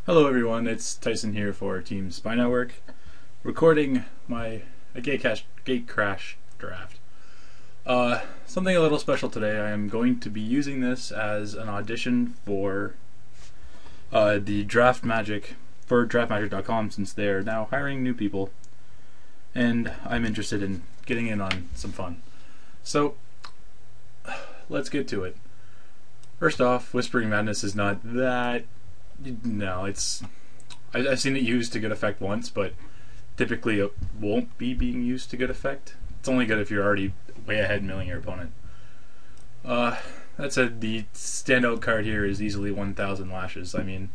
Hello everyone, it's Tyson here for Team Spy Network, recording a gate crash draft. Something a little special today. I am going to be using this as an audition for the Draft Magic for DraftMagic.com, since they're now hiring new people, and I'm interested in getting in on some fun. So let's get to it. First off, Whispering Madness is not that. No, I've seen it used to good effect once, but typically it won't be being used to good effect. It's only good if you're already way ahead milling your opponent. That said, the standout card here is easily 1,000 Lashes. I mean,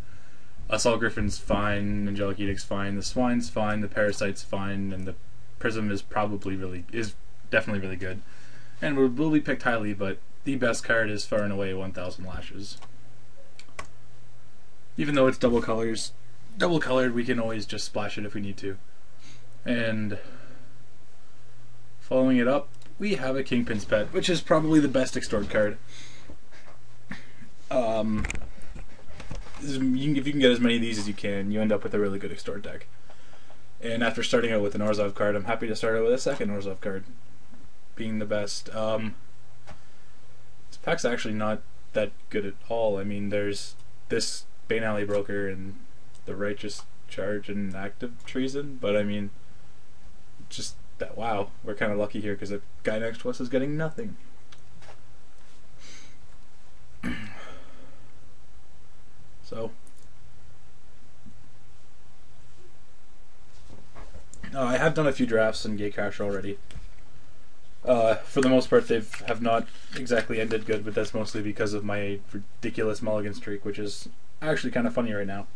Assault Griffin's fine, Angelic Edict's fine, the Swine's fine, the Parasite's fine, and the Prism is definitely really good. And will be picked highly, but the best card is far and away 1,000 Lashes. Even though it's double colored, we can always just splash it if we need to. And following it up, we have a Kingpin's Pet, which is probably the best extort card. If you can get as many of these as you can, you end up with a really good extort deck. And after starting out with an Orzhov card, I'm happy to start out with a second Orzhov card, being the best. This pack's actually not that good at all. I mean, there's this Bane Alley Broker and the Righteous Charge and Active Treason, but I mean, just that, wow, we're kind of lucky here because the guy next to us is getting nothing. So I have done a few drafts in Gatecrash already. For the most part, they have not exactly ended good, but that's mostly because of my ridiculous mulligan streak, which is actually kind of funny right now.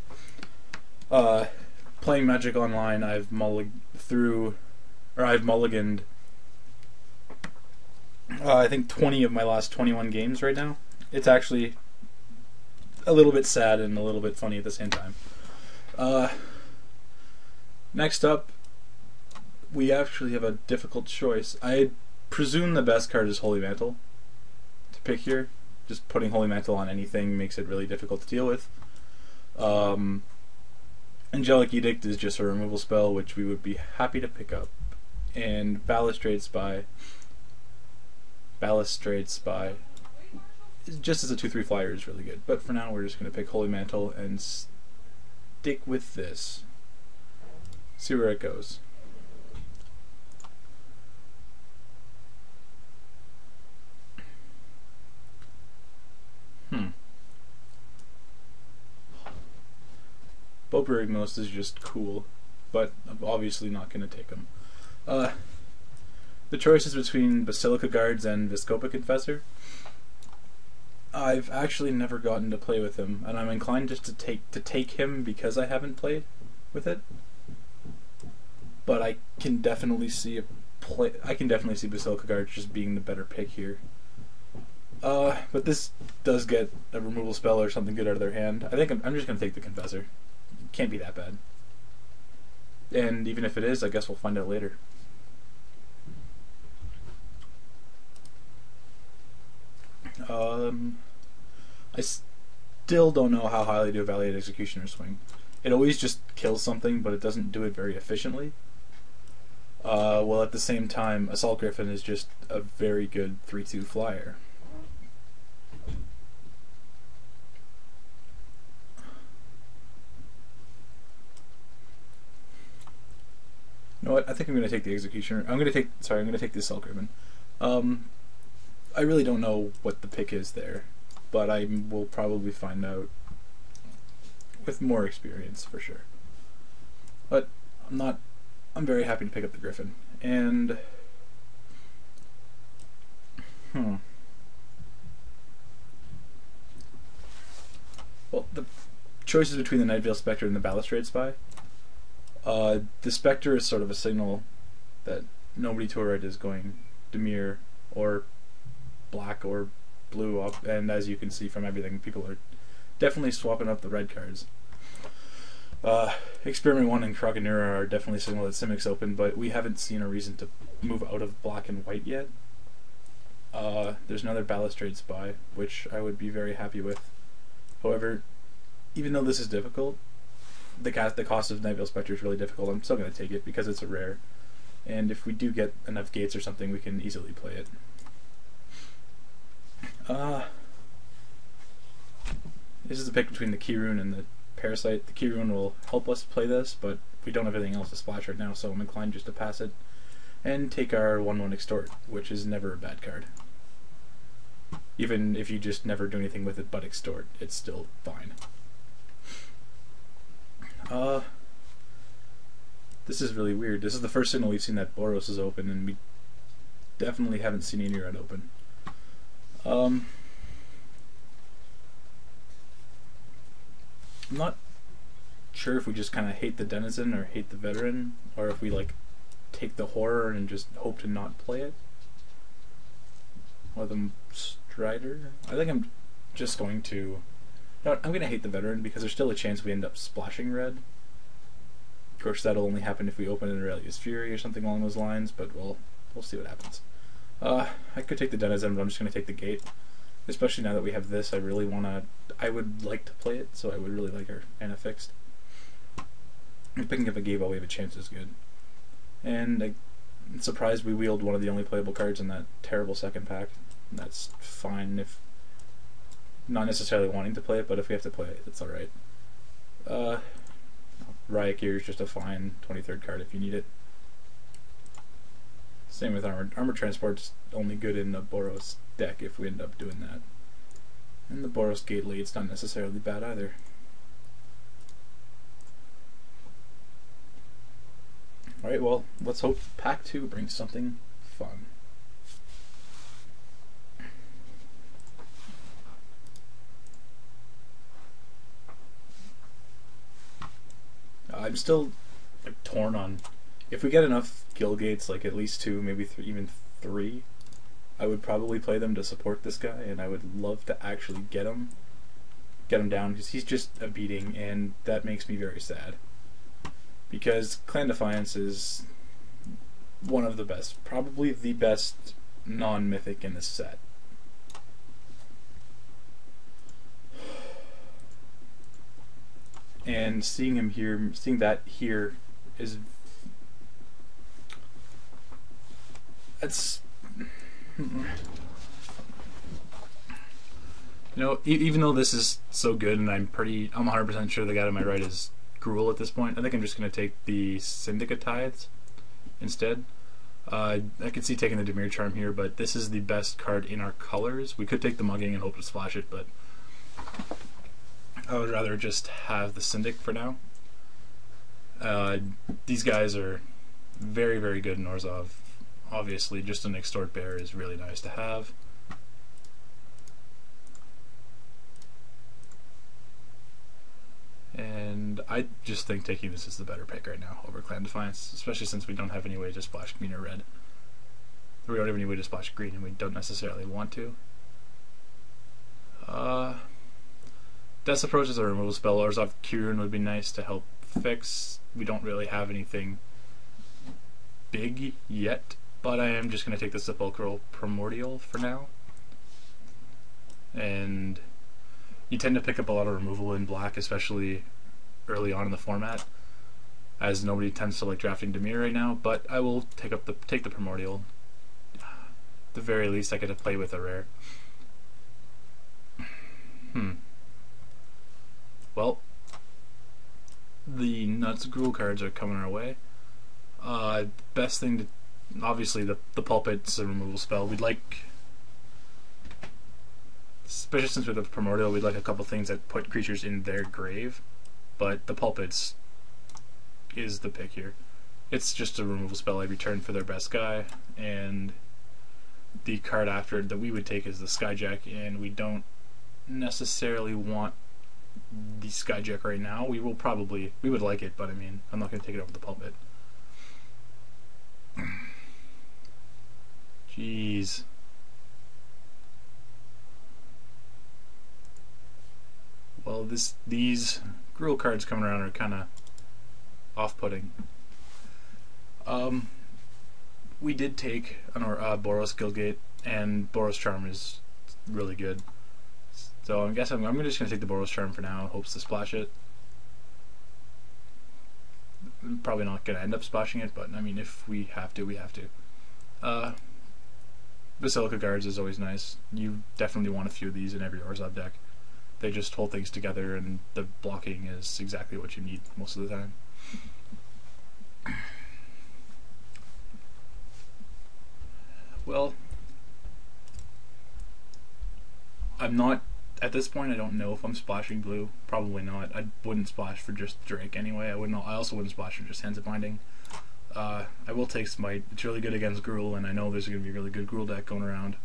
Playing Magic Online, I've mulliganed I think 20 of my last 21 games right now. It's actually a little bit sad and a little bit funny at the same time. Next up, we actually have a difficult choice. I presume the best card is Holy Mantle to pick here. Just putting Holy Mantle on anything makes it really difficult to deal with. Angelic Edict is just a removal spell, which we would be happy to pick up. And Balustrade Spy, just as a 2/3 flyer, is really good. But for now, we're just going to pick Holy Mantle and stick with this. See where it goes. Boberignos is just cool, but I'm obviously not going to take them. The choice is between Basilica Guards and Viscopa Confessor. I've actually never gotten to play with him, and I'm inclined just to take him because I haven't played with it. But I can definitely see Basilica Guards just being the better pick here. But this does get a removal spell or something good out of their hand. I think I'm just going to take the Confessor. Can't be that bad. And even if it is, I guess we'll find out later. I still don't know how highly to evaluate Executioner Swing. It always just kills something, but it doesn't do it very efficiently. Well, at the same time, Assault Griffin is just a very good 3/2 flyer. You know what? I think I'm going to take the Executioner. I'm going to take the Assault Griffin. I really don't know what the pick is there, but I will probably find out with more experience for sure. But I'm very happy to pick up the Griffin. And well, the choice is between the Nightveil Spectre and the Balustrade Spy. The Spectre is sort of a signal that nobody to our right is going Dimir or black or blue up, and as you can see from everything, people are definitely swapping up the red cards. Experiment 1 and Kroganura are definitely a signal that Simic's open, but we haven't seen a reason to move out of black and white yet. There's another Balustrade Spy, which I would be very happy with. However, even though this is difficult, the cost of Night Veil Spectre is really difficult. I'm still going to take it because it's a rare, and if we do get enough gates or something, we can easily play it. This is a pick between the Key Rune and the Parasite. The Key Rune will help us play this, but we don't have anything else to splash right now, so I'm inclined just to pass it and take our 1/1 Extort, which is never a bad card. Even if you just never do anything with it but Extort, it's still fine. This is really weird. This is the first signal we've seen that Boros is open, and we definitely haven't seen any red open. I'm not sure if we just kind of hate the Denizen or hate the Veteran, or if we like take the Horror and just hope to not play it. Or the Strider. I think I'm just going to... No, I'm going to hate the Veteran because there's still a chance we end up splashing red. Of course, that'll only happen if we open in Aurelia's Fury or something along those lines, but we'll see what happens. I could take the Denizen, but I'm just going to take the Gate. Especially now that we have this, I would like to play it, so I would really like our Mana Fixed. And picking up a Gate while we have a chance is good. And I'm surprised we wheeled one of the only playable cards in that terrible second pack. That's fine if not necessarily wanting to play it, but if we have to play it, it's alright. Riot Gear is just a fine 23rd card if you need it. Same with Armor. Armor Transport's only good in the Boros deck if we end up doing that. And the Boros Gate Late's not necessarily bad either. Alright, well, let's hope Pack 2 brings something fun. I'm still torn on if we get enough Guild Gates, like at least 2, maybe even 3, I would probably play them to support this guy, and I would love to actually get him down, because he's just a beating, and that makes me very sad. Because Clan Defiance is one of the best, probably the best non-mythic in this set. And seeing that here is... That's... You know, even though this is so good, and I'm 100% sure the guy to my right is Gruul at this point, I think I'm just going to take the Syndicate Tithes instead. I could see taking the Dimir Charm here, but this is the best card in our colors. We could take the Mugging and hope to splash it, but I would rather just have the Syndic for now. These guys are very, very good in Orzhov. Obviously, just an Extort Bear is really nice to have. And I just think taking this is the better pick right now over Clan Defiance, especially since we don't have any way to splash green or red. We don't have any way to splash green, and we don't necessarily want to. Death Approach is a removal spell. Orzhov Kieran would be nice to help fix. We don't really have anything big yet, but I am just going to take the Sepulchral Primordial for now. And you tend to pick up a lot of removal in black, especially early on in the format, as nobody tends to like drafting Dimir right now, but I will take the Primordial. At the very least, I get to play with a rare. Well, the Nuts Gruul cards are coming our way. Best thing to... Obviously, the Pulpit's a removal spell. We'd like... Especially since we have Primordial, we'd like a couple things that put creatures in their grave. But the Pulpit's is the pick here. It's just a removal spell every turn for their best guy, and the card after that we would take is the Skyjack, and we don't necessarily want the Skyjack right now. We would like it, but I mean, I'm not going to take it over the Pulpit. Jeez. Well, these Gruul cards coming around are kind of off-putting. We did take an Boros Guildgate, and Boros Charm is really good. So I guess I'm just going to take the Boros Charm for now, hopes to splash it. I'm probably not going to end up splashing it, but I mean, if we have to, we have to. Basilica Guards is always nice. You definitely want a few of these in every Orzhov deck. They just hold things together, and the blocking is exactly what you need most of the time. Well, I'm not, at this point I don't know if I'm splashing blue. Probably not. I wouldn't splash for just Drake anyway. I also wouldn't splash for just Hands of Binding. I will take Smite. It's really good against Gruul, and I know there's going to be a really good Gruul deck going around.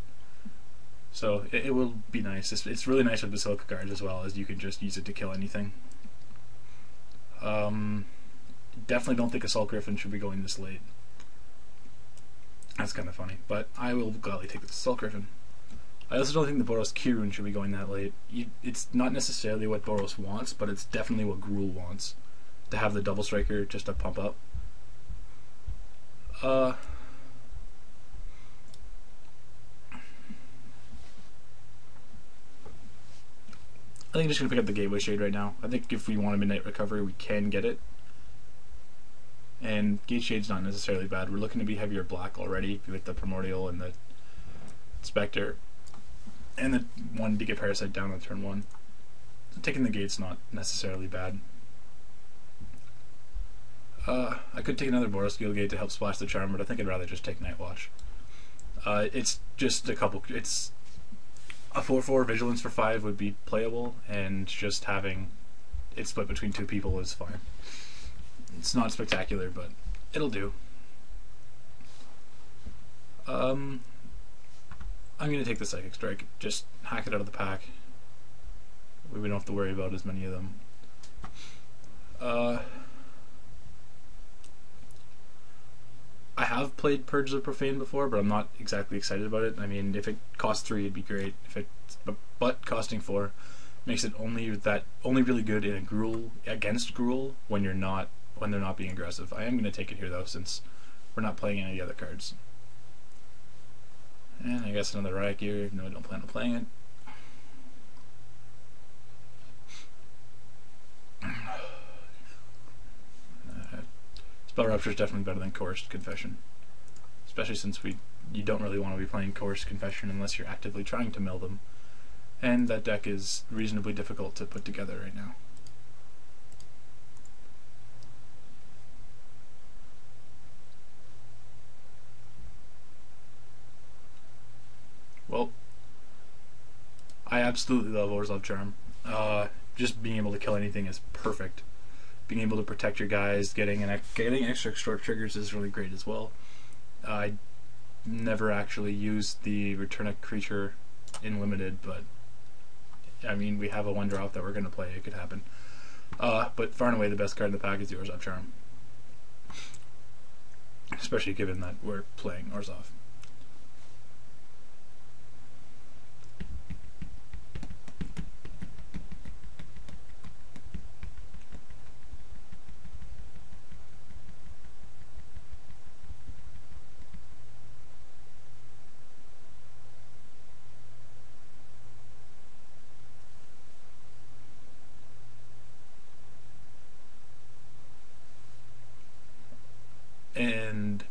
So it will be nice. It's really nice with Basilica Guards as well, as you can just use it to kill anything. Definitely don't think Assault Griffin should be going this late. That's kind of funny, but I will gladly take the Assault Griffin. I also don't think the Boros Kirun should be going that late. It's not necessarily what Boros wants, but it's definitely what Gruul wants. To have the Double Striker just to pump up. I think I'm just going to pick up the Gateway Shade right now. I think if we want a Midnight Recovery, we can get it. And Gate Shade's not necessarily bad. We're looking to be heavier black already with the Primordial and the Spectre. And the one to get Parasite down on turn 1. So taking the Gate's not necessarily bad. I could take another Boros Guild Gate to help splash the Charm, but I think I'd rather just take Night Watch. It's just a couple... It's a 4/4 Vigilance for 5 would be playable, and just having it split between 2 people is fine. It's not spectacular, but it'll do. I'm going to take the Psychic Strike. Just hack it out of the pack. We don't have to worry about as many of them. I have played Purge the Profane before, but I'm not exactly excited about it. I mean, if it costs 3, it'd be great. But costing 4 makes it only really good in a Gruul against Gruul when they're not being aggressive. I am going to take it here though, since we're not playing any of the other cards. And I guess another Riot Gear. No, I don't plan on playing it. Spell Rupture is definitely better than Coerced Confession, especially since you don't really want to be playing Coerced Confession unless you're actively trying to mill them, and that deck is reasonably difficult to put together right now. Well, I absolutely love Orzhov Charm. Just being able to kill anything is perfect. Being able to protect your guys, getting extra short triggers is really great as well. I never actually used the Return a Creature in Limited, but I mean, we have a 1-drop that we're going to play. It could happen. But far and away the best card in the pack is the Orzhov Charm. Especially given that we're playing Orzhov. And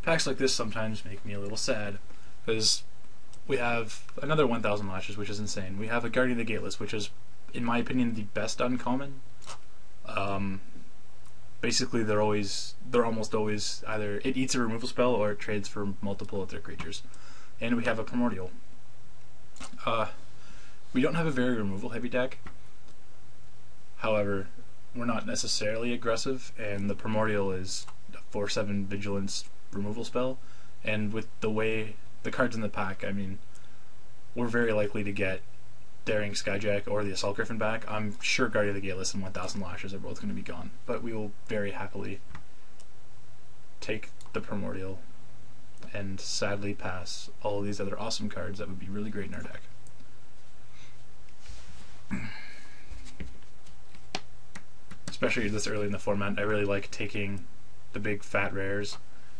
packs like this sometimes make me a little sad, because we have another 1000 Lashes, which is insane. We have a Guardian of the Gateless, which is, in my opinion, the best uncommon. Basically, they're almost always either it eats a removal spell or it trades for multiple of their creatures. And we have a Primordial. We don't have a very removal heavy deck. However, we're not necessarily aggressive, and the Primordial is a 4/7 Vigilance removal spell, and with the way the cards in the pack, I mean, we're very likely to get Daring Skyjack or the Assault Griffin back. I'm sure Guardian of the Gateless and 1000 Lashes are both going to be gone, but we will very happily take the Primordial and sadly pass all of these other awesome cards that would be really great in our deck. Especially this early in the format, I really like taking the big fat rares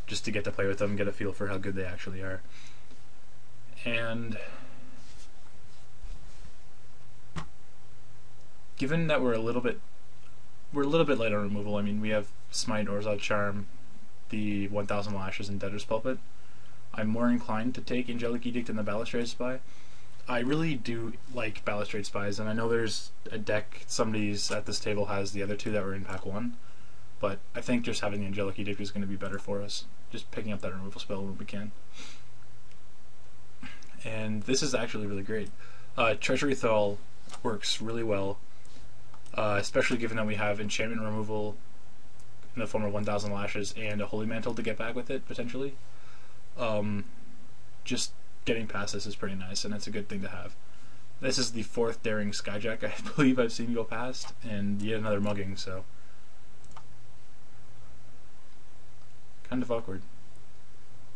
just to get to play with them, get a feel for how good they actually are. And given that we're a little bit we're a little bit light on removal. I mean, we have Smite, Orzhov Charm, the 1000 Lashes, and Debtor's Pulpit. I'm more inclined to take Angelic Edict and the Balustrade Spy. I really do like Balustrade Spies, and I know there's a deck, somebody's at this table has the other two that were in pack 1, but I think just having the Angelic Edict is going to be better for us. Just picking up that removal spell when we can. And this is actually really great. Treasury Thrall works really well, especially given that we have enchantment removal in the form of 1000 Lashes and a Holy Mantle to get back with it, potentially. Just getting past this is pretty nice, and it's a good thing to have. This is the 4th Daring Skyjack I believe I've seen go past, and yet another mugging, so kind of awkward.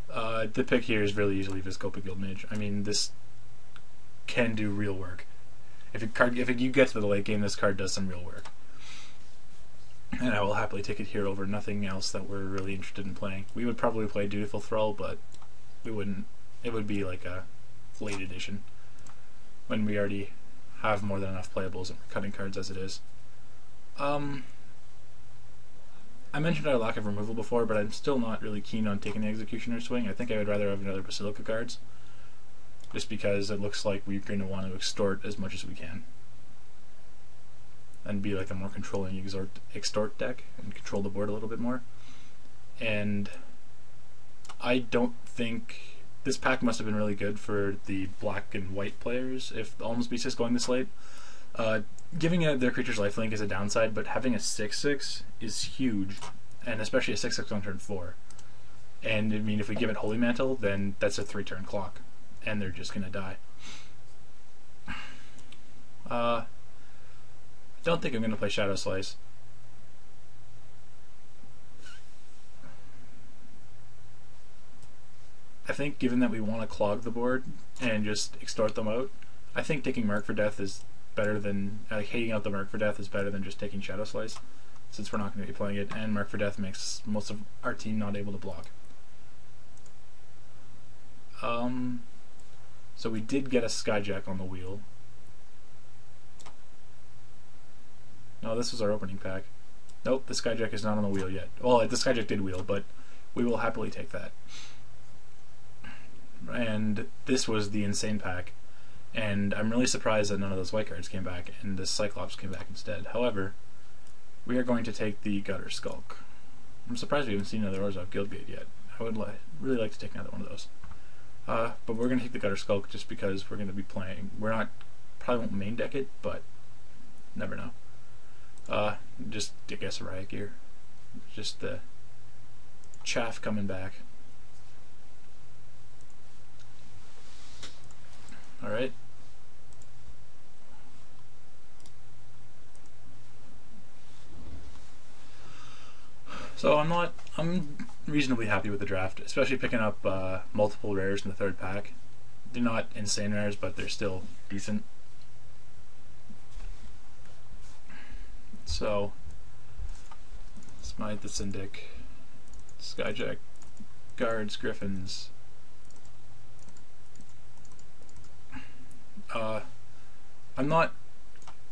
The pick here is really easily Viscopic Guild Mage. I mean, this can do real work. If you get to the late game, this card does some real work. And I will happily take it here over nothing else that we're really interested in playing. We would probably play Dutiful Thrall, but we wouldn't. It would be like a late edition when we already have more than enough playables and we're cutting cards as it is. I mentioned our lack of removal before, but I'm still not really keen on taking the Executioner swing. I think I would rather have another Basilica cards, just because it looks like we're going to want to extort as much as we can and be like a more controlling extort deck and control the board a little bit more. And I don't think this pack must have been really good for the black and white players if the Alms Beast is going this late. Giving their creature's lifelink is a downside, but having a 6/6 is huge, and especially a 6/6 on turn 4. And I mean, if we give it Holy Mantle, then that's a 3-turn clock, and they're just gonna die. I don't think I'm gonna play Shadow Slice. I think given that we want to clog the board and just extort them out, I think taking Mark for Death is better than, hating out the Mark for Death is better than just taking Shadow Slice, since we're not going to be playing it, and Mark for Death makes most of our team not able to block. So we did get a Skyjack on the wheel. No, this was our opening pack. Nope, the Skyjack is not on the wheel yet. Well, the Skyjack did wheel, but we will happily take that. And this was the insane pack, and I'm really surprised that none of those white cards came back and the Cyclops came back instead. However, we are going to take the Gutter Skulk. I'm surprised we haven't seen another Orzhov Guildgate yet. I would really like to take another one of those. But we're going to take the Gutter Skulk just because we're going to be playing. Probably won't main deck it, but never know. Just, I guess, a Riot Gear. Just the chaff coming back. Alright. So I'm reasonably happy with the draft, especially picking up multiple rares in the 3rd pack. They're not insane rares, but they're still decent. So, Smite the Syndic, Skyjack, Guards, Griffins.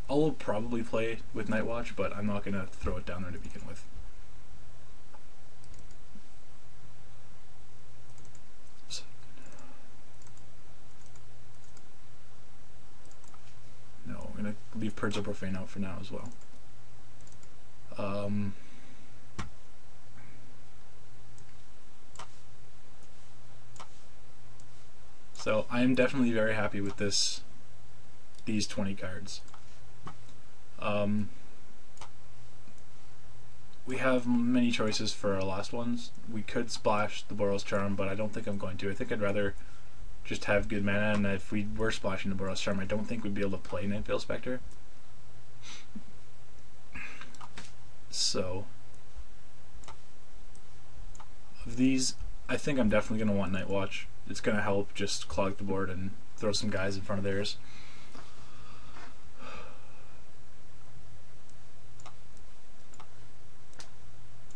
I'll probably play with Nightwatch, but I'm not going to throw it down there to begin with. No, I'm going to leave Purge of Profane out for now as well. So I am definitely very happy with these 20 cards. We have many choices for our last ones. We could splash the Boros Charm, but I don't think I'm going to. I think I'd rather just have good mana, and if we were splashing the Boros Charm, I don't think we'd be able to play Nightveil Spectre. So, of these, I think I'm definitely going to want Nightwatch. It's going to help just clog the board and throw some guys in front of theirs.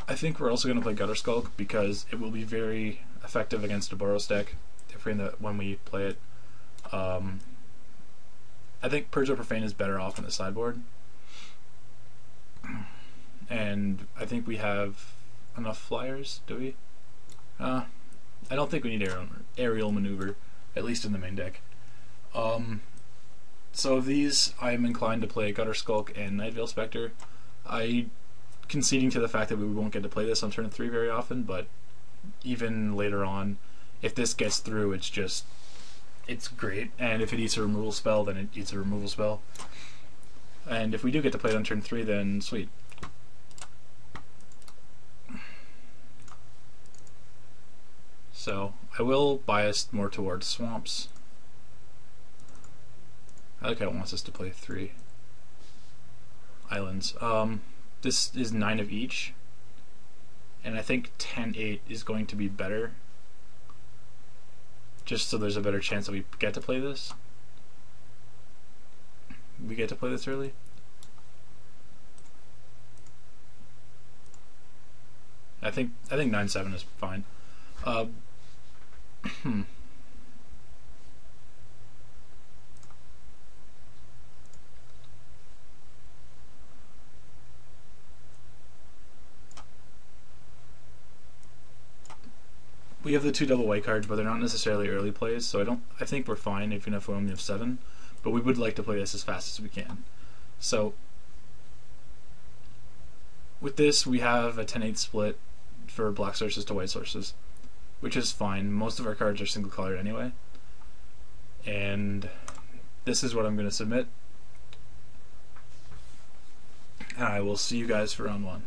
I think we're also going to play Gutter Skulk because it will be very effective against a Boros deck when we play it. I think Purge of Profane is better off in the sideboard. and I think we have enough flyers. Do we? I don't think we need aerial maneuver, at least in the main deck. So of these, I'm inclined to play Gutter Skulk and Nightveil Spectre. Conceding to the fact that we won't get to play this on turn 3 very often, but even later on, if this gets through, it's great. And if it eats a removal spell, then it eats a removal spell. And if we do get to play it on turn 3, then sweet. So I will bias more towards swamps. I like how it wants us to play 3 islands. This is 9 of each, and I think 10-8 is going to be better, just so there's a better chance that we get to play this. We get to play this early. I think 9-7 is fine. We have the 2 double white cards, but they're not necessarily early plays, so I think we're fine even if we only have 7, but we would like to play this as fast as we can. So with this, we have a 10-8 split for black sources to white sources, which is fine. Most of our cards are single colored anyway. And this is what I'm going to submit. And I will see you guys for round 1.